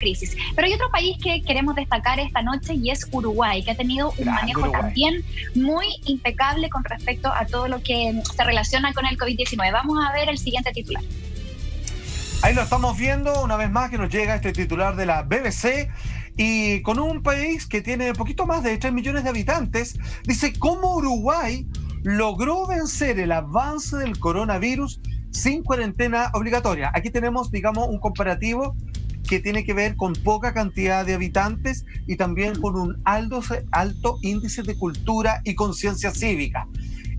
crisis. Pero hay otro país que queremos destacar esta noche y es Uruguay, que ha tenido un manejo también muy impecable con respecto a todo lo que se relaciona con el COVID-19. Vamos a ver el siguiente titular. Ahí lo estamos viendo una vez más que nos llega este titular de la BBC. Y con un país que tiene poquito más de 3 millones de habitantes, dice cómo Uruguay logró vencer el avance del coronavirus sin cuarentena obligatoria. Aquí tenemos, digamos, un comparativo que tiene que ver con poca cantidad de habitantes y también con un alto índice de cultura y conciencia cívica.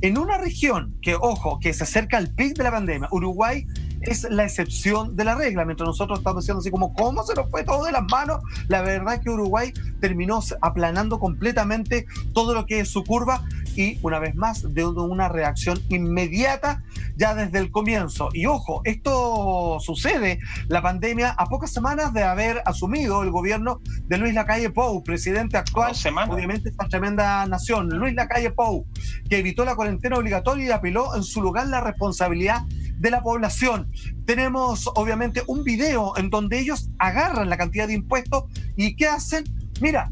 En una región que, ojo, que se acerca al pic de la pandemia, Uruguay es la excepción de la regla, mientras nosotros estamos diciendo así como ¿cómo se nos fue todo de las manos? La verdad es que Uruguay terminó aplanando completamente todo lo que es su curva y una vez más de una reacción inmediata ya desde el comienzo. Y ojo, esto sucede, la pandemia, a pocas semanas de haber asumido el gobierno de Luis Lacalle Pou, presidente actual, obviamente esta tremenda nación, Luis Lacalle Pou, que evitó la cuarentena obligatoria y apeló en su lugar la responsabilidad de la población. Tenemos obviamente un video en donde ellos agarran la cantidad de impuestos y ¿qué hacen? Mira,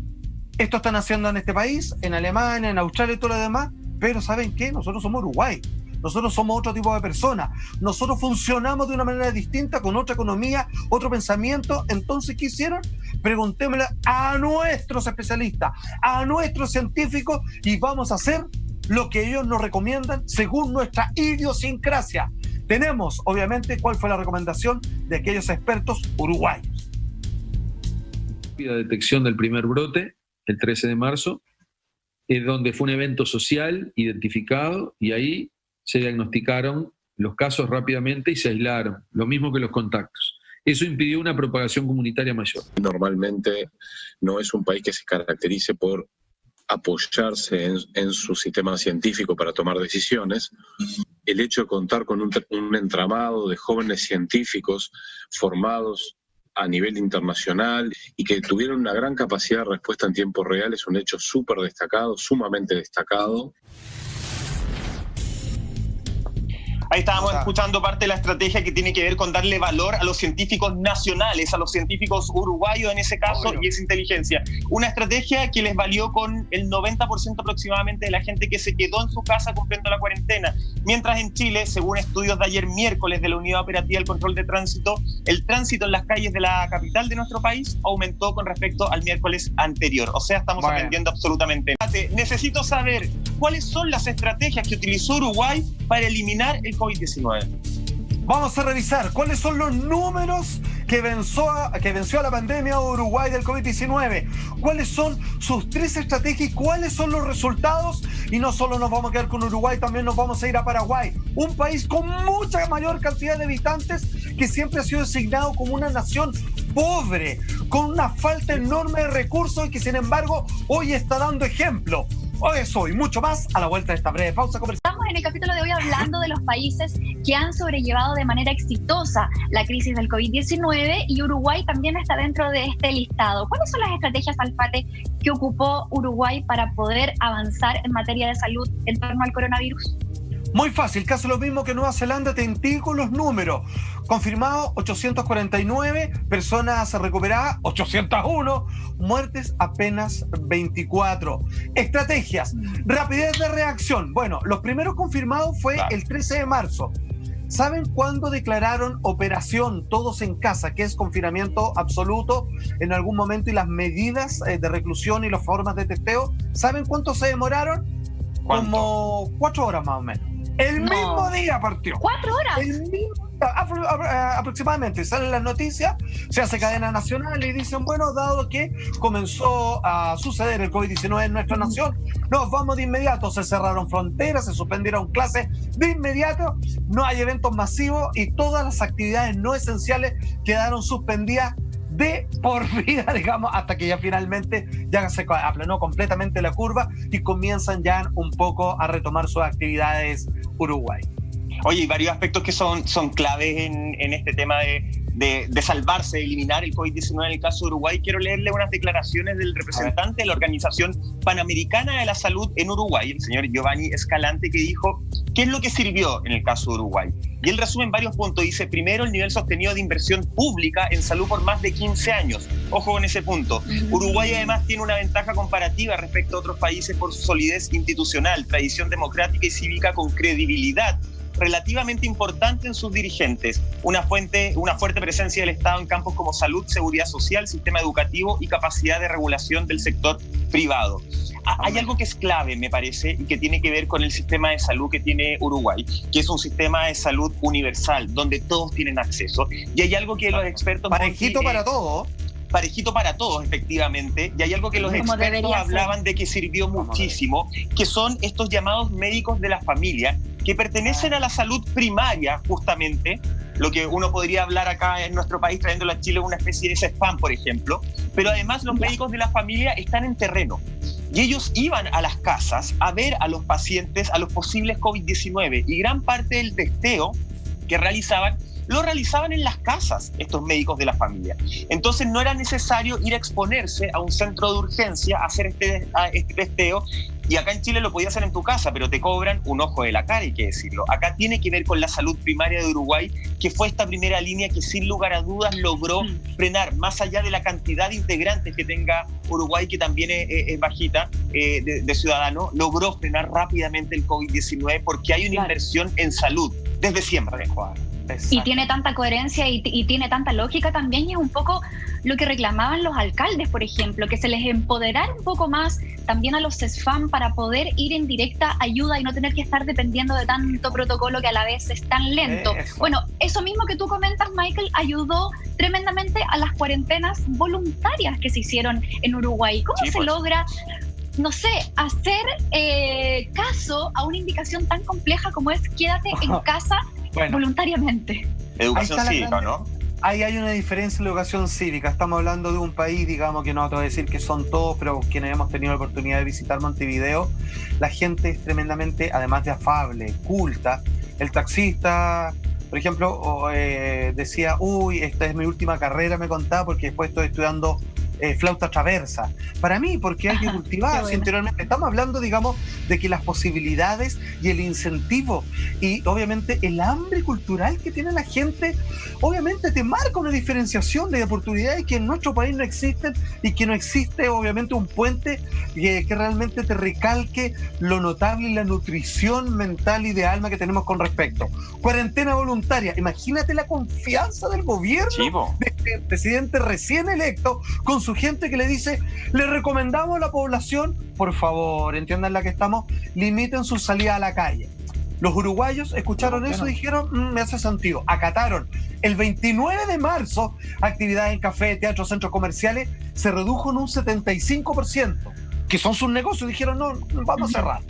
esto están haciendo en este país, en Alemania, en Australia y todo lo demás, pero ¿saben qué? Nosotros somos Uruguay. Nosotros somos otro tipo de personas. Nosotros funcionamos de una manera distinta, con otra economía, otro pensamiento. Entonces, ¿qué hicieron? Preguntémosle a nuestros especialistas, a nuestros científicos, y vamos a hacer lo que ellos nos recomiendan según nuestra idiosincrasia. Tenemos, obviamente, cuál fue la recomendación de aquellos expertos uruguayos. La detección del primer brote, el 13 de marzo, donde fue un evento social identificado y ahí se diagnosticaron los casos rápidamente y se aislaron, lo mismo que los contactos. Eso impidió una propagación comunitaria mayor. Normalmente no es un país que se caracterice por apoyarse en su sistema científico para tomar decisiones. El hecho de contar con un entramado de jóvenes científicos formados a nivel internacional y que tuvieron una gran capacidad de respuesta en tiempo real es un hecho súper destacado, sumamente destacado. Ahí estábamos escuchando parte de la estrategia que tiene que ver con darle valor a los científicos nacionales, a los científicos uruguayos en ese caso, y esa inteligencia. Una estrategia que les valió con el 90% aproximadamente de la gente que se quedó en su casa cumpliendo la cuarentena. Mientras en Chile, según estudios de ayer miércoles de la Unidad Operativa del Control de Tránsito, el tránsito en las calles de la capital de nuestro país aumentó con respecto al miércoles anterior. O sea, estamos aprendiendo absolutamente. Necesito saber cuáles son las estrategias que utilizó Uruguay para eliminar el COVID-19. Vamos a revisar cuáles son los números que venció a la pandemia Uruguay del COVID-19, cuáles son sus 3 estrategias y cuáles son los resultados. Y no solo nos vamos a quedar con Uruguay, también nos vamos a ir a Paraguay, un país con mucha mayor cantidad de habitantes que siempre ha sido designado como una nación pobre, con una falta enorme de recursos y que sin embargo hoy está dando ejemplo. Eso y mucho más a la vuelta de esta breve pausa comercial. Estamos en el capítulo de hoy hablando de los países que han sobrellevado de manera exitosa la crisis del COVID-19 y Uruguay también está dentro de este listado. ¿Cuáles son las estrategias, Alfate, que ocupó Uruguay para poder avanzar en materia de salud en torno al coronavirus? Muy fácil, casi lo mismo que Nueva Zelanda, te indico los números. Confirmado 849, personas recuperadas 801, muertes apenas 24. Estrategias, rapidez de reacción. Bueno, los primeros confirmados fue el 13 de marzo. ¿Saben cuándo declararon operación todos en casa, que es confinamiento absoluto en algún momento, y las medidas de reclusión y las formas de testeo? ¿Saben cuánto se demoraron? ¿Cuánto? Como 4 horas más o menos. El mismo día partió. 4 horas. El mismo día, aproximadamente. Salen las noticias, se hace cadena nacional y dicen, bueno, dado que comenzó a suceder el COVID-19 en nuestra nación, nos vamos de inmediato. Se cerraron fronteras, se suspendieron clases de inmediato, no hay eventos masivos y todas las actividades no esenciales quedaron suspendidas de por vida, digamos, hasta que ya finalmente ya se aplanó completamente la curva y comienzan ya un poco a retomar sus actividades Uruguay. Oye, y varios aspectos que son claves en este tema de salvarse, de eliminar el COVID-19 en el caso de Uruguay. Quiero leerle unas declaraciones del representante de la Organización Panamericana de la Salud en Uruguay, el señor Giovanni Escalante, que dijo ¿Qué es lo que sirvió en el caso de Uruguay? Y él resume en varios puntos. Dice, primero, el nivel sostenido de inversión pública en salud por más de 15 años. Ojo con ese punto. Uruguay además tiene una ventaja comparativa respecto a otros países por su solidez institucional, tradición democrática y cívica con credibilidad relativamente importante en sus dirigentes, una fuerte presencia del Estado en campos como salud, seguridad social, sistema educativo y capacidad de regulación del sector privado. Hay algo que es clave, me parece, y que tiene que ver con el sistema de salud que tiene Uruguay, que es un sistema de salud universal, donde todos tienen acceso. Y hay algo que los expertos... Parejito para todos. Parejito para todos, efectivamente, y hay algo que los expertos hablaban de que sirvió muchísimo, que son estos llamados médicos de la familia, que pertenecen a la salud primaria, justamente, lo que uno podría hablar acá en nuestro país trayéndolo a Chile, una especie de spam, por ejemplo, pero además los médicos de la familia están en terreno. Y ellos iban a las casas a ver a los pacientes, a los posibles COVID-19, y gran parte del testeo que realizaban, lo realizaban en las casas estos médicos de la familia. Entonces no era necesario ir a exponerse a un centro de urgencia a hacer este testeo, y acá en Chile lo podías hacer en tu casa, pero te cobran un ojo de la cara, hay que decirlo. Acá tiene que ver con la salud primaria de Uruguay, que fue esta primera línea que sin lugar a dudas logró frenar, más allá de la cantidad de integrantes que tenga Uruguay, que también es bajita, de ciudadanos, logró frenar rápidamente el COVID-19 porque hay una inversión en salud desde siempre. Y tiene tanta coherencia y tiene tanta lógica también, y es un poco lo que reclamaban los alcaldes, por ejemplo, que se les empoderara un poco más también a los CESFAM para poder ir en directa ayuda y no tener que estar dependiendo de tanto protocolo que a la vez es tan lento. Bueno, eso mismo que tú comentas, Michael, ayudó tremendamente a las cuarentenas voluntarias que se hicieron en Uruguay. ¿Cómo se logra, no sé, hacer caso a una indicación tan compleja como es quédate en casa voluntariamente? Educación cívica, ¿no? Ahí hay una diferencia en la educación cívica. Estamos hablando de un país, digamos, que no te voy a decir que son todos, pero quienes hemos tenido la oportunidad de visitar Montevideo, la gente es tremendamente, además de afable, culta. El taxista, por ejemplo, decía, esta es mi última carrera, me contaba, porque después estoy estudiando flauta traversa. Para mí, porque hay que cultivarse interiormente. Estamos hablando, digamos, de que las posibilidades y el incentivo y obviamente el hambre cultural que tiene la gente, obviamente te marca una diferenciación de oportunidades que en nuestro país no existen, y que no existe obviamente un puente que realmente te recalque lo notable y la nutrición mental y de alma que tenemos con respecto. Cuarentena voluntaria. Imagínate la confianza del gobierno, de este presidente recién electo, con su gente que le dice, le recomendamos a la población, por favor, entiendan la que estamos, limiten su salida a la calle. Los uruguayos escucharon eso y dijeron, me hace sentido, acataron. El 29 de marzo, actividades en café, teatro, centros comerciales, se redujo en un 75%, que son sus negocios, dijeron, no, vamos a cerrar.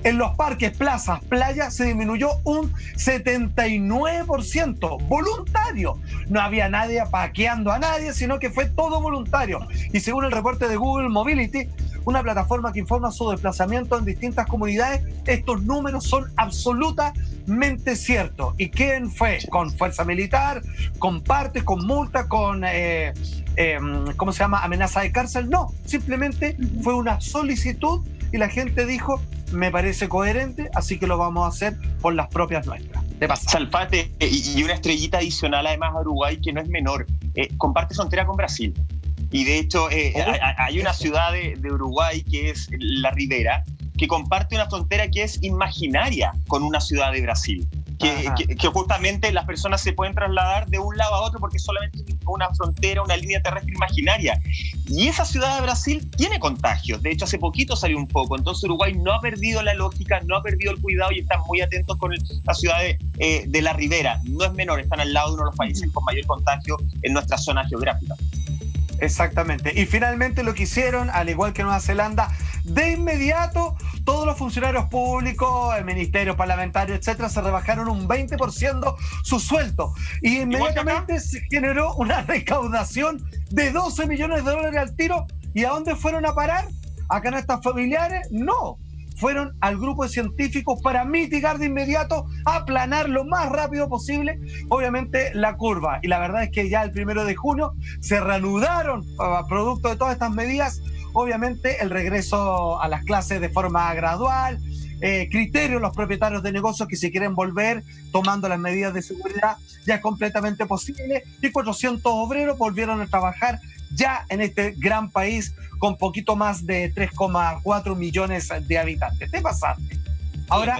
En los parques, plazas, playas se disminuyó un 79%, voluntario. No había nadie paqueando a nadie, sino que fue todo voluntario. Y según el reporte de Google Mobility, una plataforma que informa su desplazamiento en distintas comunidades, estos números son absolutamente ciertos. ¿Y quién fue? ¿Con fuerza militar? ¿Con partes? ¿Con multa? ¿Con ¿cómo se llama? ¿Amenaza de cárcel? No, simplemente fue una solicitud y la gente dijo, me parece coherente, así que lo vamos a hacer por las propias nuestras. Salfate, y una estrellita adicional además a Uruguay que no es menor, comparte frontera con Brasil. Y de hecho hay una ciudad de Uruguay que es La Ribera, que comparte una frontera que es imaginaria con una ciudad de Brasil. Que justamente las personas se pueden trasladar de un lado a otro porque solamente una frontera, una línea terrestre imaginaria. Y esa ciudad de Brasil tiene contagios. De hecho, hace poquito salió un poco. Entonces Uruguay no ha perdido la lógica, no ha perdido el cuidado y están muy atentos con la ciudad de La Ribera. No es menor, están al lado de uno de los países con mayor contagio en nuestra zona geográfica. Exactamente. Y finalmente lo que hicieron, al igual que Nueva Zelanda, de inmediato todos los funcionarios públicos, el ministerio parlamentario, etcétera, se rebajaron un 20% su sueldo. Y inmediatamente se generó una recaudación de $12 millones al tiro. ¿Y a dónde fueron a parar? ¿A canastas familiares? No. Fueron al grupo de científicos para mitigar de inmediato, aplanar lo más rápido posible, obviamente, la curva. Y la verdad es que ya el 1 de junio se reanudaron, producto de todas estas medidas, obviamente, el regreso a las clases de forma gradual, criterio los propietarios de negocios que se quieren volver tomando las medidas de seguridad, ya es completamente posible, y 400 obreros volvieron a trabajar ya en este gran país con poquito más de 3,4 millones de habitantes. Te pasaste. Ahora,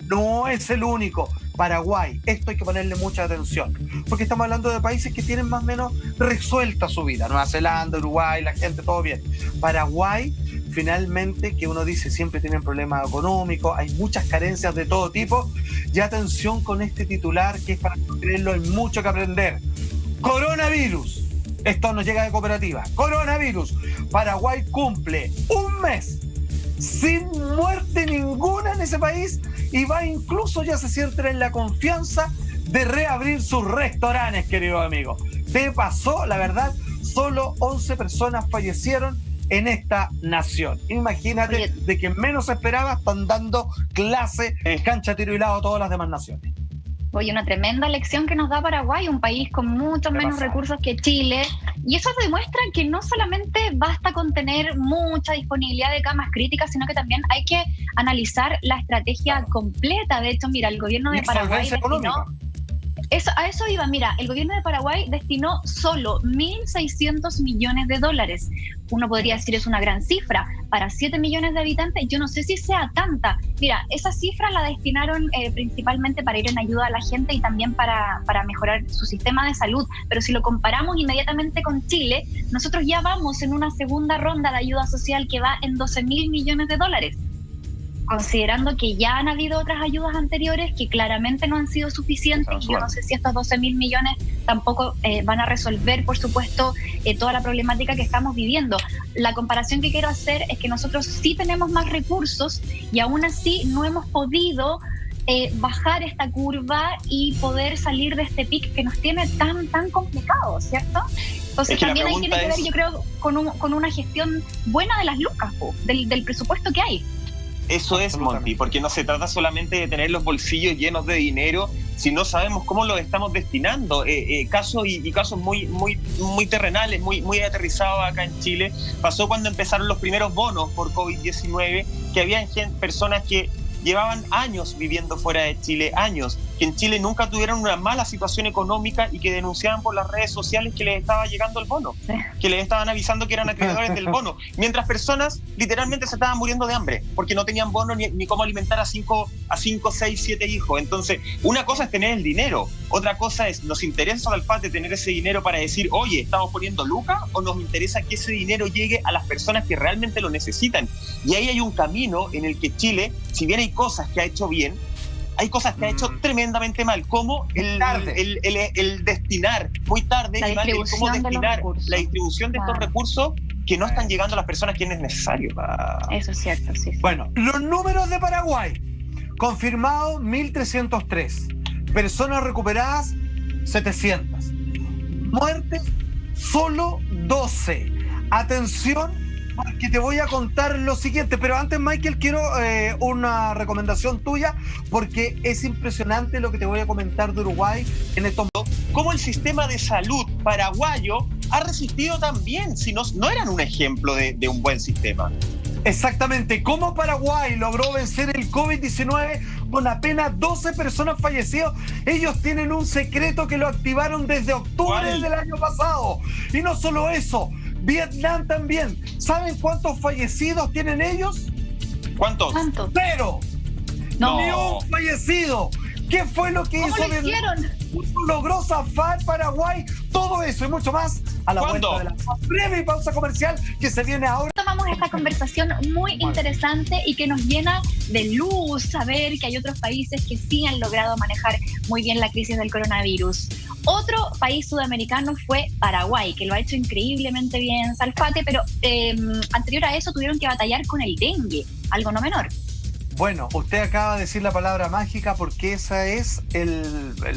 no es el único. Paraguay, esto hay que ponerle mucha atención, porque estamos hablando de países que tienen más o menos resuelta su vida. Nueva Zelanda, Uruguay, la gente, todo bien. Paraguay, finalmente, que uno dice siempre tienen problemas económicos, hay muchas carencias de todo tipo, y atención con este titular que es para no creerlo, hay mucho que aprender. Coronavirus, esto nos llega de Cooperativa, coronavirus, Paraguay cumple un mes sin muerte ninguna en ese país y va incluso, ya se siente en la confianza de reabrir sus restaurantes, querido amigo. Te pasó, la verdad, solo 11 personas fallecieron en esta nación. Imagínate, de que menos esperaba, están dando clase, cancha, tiro y lado a todas las demás naciones. Oye, una tremenda lección que nos da Paraguay, un país con muchos menos recursos que Chile, y eso demuestra que no solamente basta con tener mucha disponibilidad de camas críticas, sino que también hay que analizar la estrategia completa. De hecho, mira, el gobierno de Paraguay destinó... a eso iba, mira, el gobierno de Paraguay destinó solo 1.600 millones de dólares. Uno podría decir es una gran cifra. Para 7 millones de habitantes, yo no sé si sea tanta. Mira, esa cifra la destinaron principalmente para ir en ayuda a la gente y también para mejorar su sistema de salud. Pero si lo comparamos inmediatamente con Chile, nosotros ya vamos en una segunda ronda de ayuda social que va en 12.000 millones de dólares. Considerando que ya han habido otras ayudas anteriores que claramente no han sido suficientes, y yo no sé si estos 12.000 millones tampoco van a resolver, por supuesto, toda la problemática que estamos viviendo. La comparación que quiero hacer es que nosotros sí tenemos más recursos y aún así no hemos podido bajar esta curva y poder salir de este pic que nos tiene tan complicado, ¿cierto? Entonces también ahí tiene que ver, yo creo, con una gestión buena de las lucas, del presupuesto que hay. Eso es, Monty, porque no se trata solamente de tener los bolsillos llenos de dinero, sino sabemos cómo los estamos destinando. Casos muy terrenales, muy aterrizados acá en Chile. Pasó cuando empezaron los primeros bonos por COVID-19, que había personas que llevaban años viviendo fuera de Chile, años, que en Chile nunca tuvieron una mala situación económica y que denunciaban por las redes sociales que les estaba llegando el bono, que les estaban avisando que eran acreedores del bono, mientras personas literalmente se estaban muriendo de hambre porque no tenían bono ni cómo alimentar a 5, 6, 7 hijos. Entonces, una cosa es tener el dinero, otra cosa es, ¿nos interesa al FAT de tener ese dinero para decir, oye, estamos poniendo lucas, o nos interesa que ese dinero llegue a las personas que realmente lo necesitan? Y ahí hay un camino en el que Chile, si bien hay cosas que ha hecho bien, hay cosas que ha hecho tremendamente mal, como el destinar muy tarde, cómo destinar la distribución de estos recursos que no están llegando a las personas que es necesario. Eso es cierto, sí. Bueno, los números de Paraguay: confirmados 1.303, personas recuperadas 700, muertes solo 12. Atención, porque te voy a contar lo siguiente, pero antes, Michael, quiero una recomendación tuya, porque es impresionante lo que te voy a comentar de Uruguay en estos momentos. Cómo el sistema de salud paraguayo ha resistido también, si no eran un ejemplo de un buen sistema. Exactamente, cómo Paraguay logró vencer el COVID-19 con apenas 12 personas fallecidas. Ellos tienen un secreto que lo activaron desde octubre del año pasado. Y no solo eso, Vietnam también. ¿Saben cuántos fallecidos tienen ellos? ¿Cuántos? 0. No. Ni un fallecido. ¿Qué fue lo que hizo Vietnam? Logró zafar Paraguay. Todo eso y mucho más a la vuelta de la breve pausa comercial que se viene ahora. Tomamos esta conversación muy interesante y que nos llena de luz saber que hay otros países que sí han logrado manejar muy bien la crisis del coronavirus. Otro país sudamericano fue Paraguay, que lo ha hecho increíblemente bien, Salfate, pero anterior a eso tuvieron que batallar con el dengue, algo no menor. Bueno, usted acaba de decir la palabra mágica, porque esa es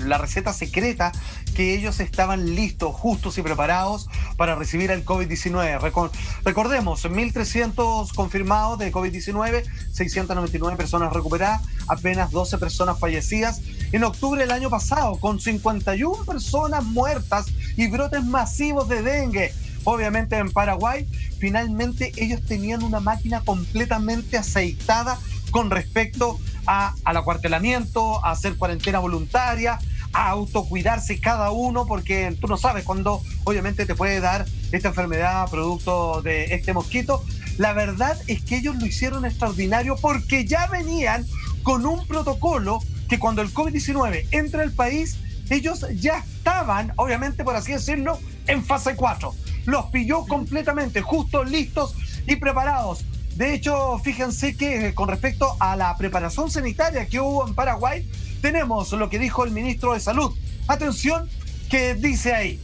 la receta secreta, que ellos estaban listos, justos y preparados para recibir el COVID-19. Recordemos, 1.300 confirmados de COVID-19, 699 personas recuperadas, apenas 12 personas fallecidas. En octubre del año pasado, con 51 personas muertas y brotes masivos de dengue. Obviamente en Paraguay, finalmente ellos tenían una máquina completamente aceitada con respecto al acuartelamiento, a hacer cuarentena voluntaria, a autocuidarse cada uno, porque tú no sabes cuándo obviamente te puede dar esta enfermedad producto de este mosquito. La verdad es que ellos lo hicieron extraordinario porque ya venían con un protocolo que cuando el COVID-19 entra al país, ellos ya estaban, obviamente por así decirlo, en fase 4. Los pilló completamente, justos, listos y preparados. De hecho, fíjense que con respecto a la preparación sanitaria que hubo en Paraguay, tenemos lo que dijo el ministro de Salud. Atención, que dice ahí: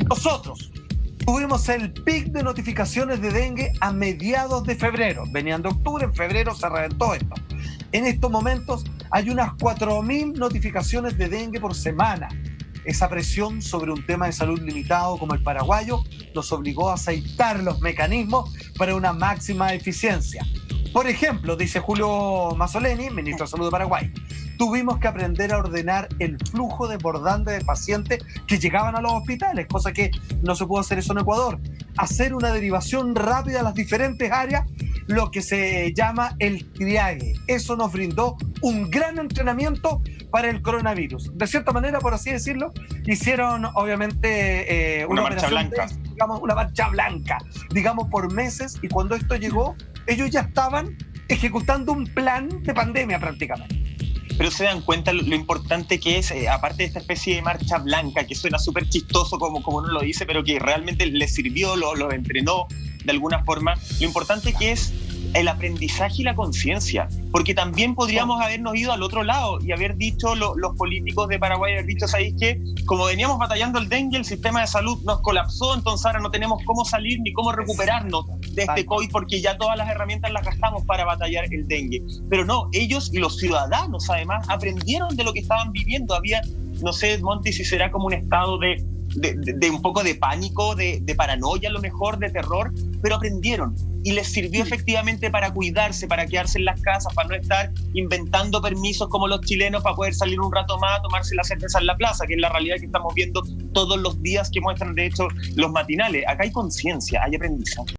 nosotros tuvimos el pic de notificaciones de dengue a mediados de febrero. Venían de octubre, en febrero se reventó esto. En estos momentos hay unas 4.000 notificaciones de dengue por semana. Esa presión sobre un tema de salud limitado como el paraguayo nos obligó a aceitar los mecanismos para una máxima eficiencia. Por ejemplo, dice Julio Mazzoleni, ministro de Salud de Paraguay, tuvimos que aprender a ordenar el flujo desbordante de pacientes que llegaban a los hospitales, cosa que no se pudo hacer eso en Ecuador. Hacer una derivación rápida a las diferentes áreas, lo que se llama el triaje. Eso nos brindó un gran entrenamiento para el coronavirus. De cierta manera, por así decirlo, hicieron obviamente una marcha blanca. Una marcha blanca, digamos, por meses, y cuando esto llegó, ellos ya estaban ejecutando un plan de pandemia prácticamente. Pero se dan cuenta lo importante que es, aparte de esta especie de marcha blanca, que suena súper chistoso como uno lo dice, pero que realmente les sirvió, los entrenó de alguna forma, lo importante que es el aprendizaje y la conciencia, porque también podríamos habernos ido al otro lado y haber dicho, los políticos de Paraguay, haber dicho, ¿sabéis qué? Como veníamos batallando el dengue, el sistema de salud nos colapsó, entonces ahora no tenemos cómo salir ni cómo recuperarnos de este COVID, porque ya todas las herramientas las gastamos para batallar el dengue. Pero no, ellos y los ciudadanos además aprendieron de lo que estaban viviendo. Había, no sé, Monty, si será como un estado de un poco de pánico, de paranoia a lo mejor, de terror, pero aprendieron y les sirvió efectivamente para cuidarse, para quedarse en las casas, para no estar inventando permisos como los chilenos para poder salir un rato más a tomarse la cerveza en la plaza, que es la realidad que estamos viendo todos los días que muestran de hecho los matinales. Acá hay conciencia, hay aprendizaje.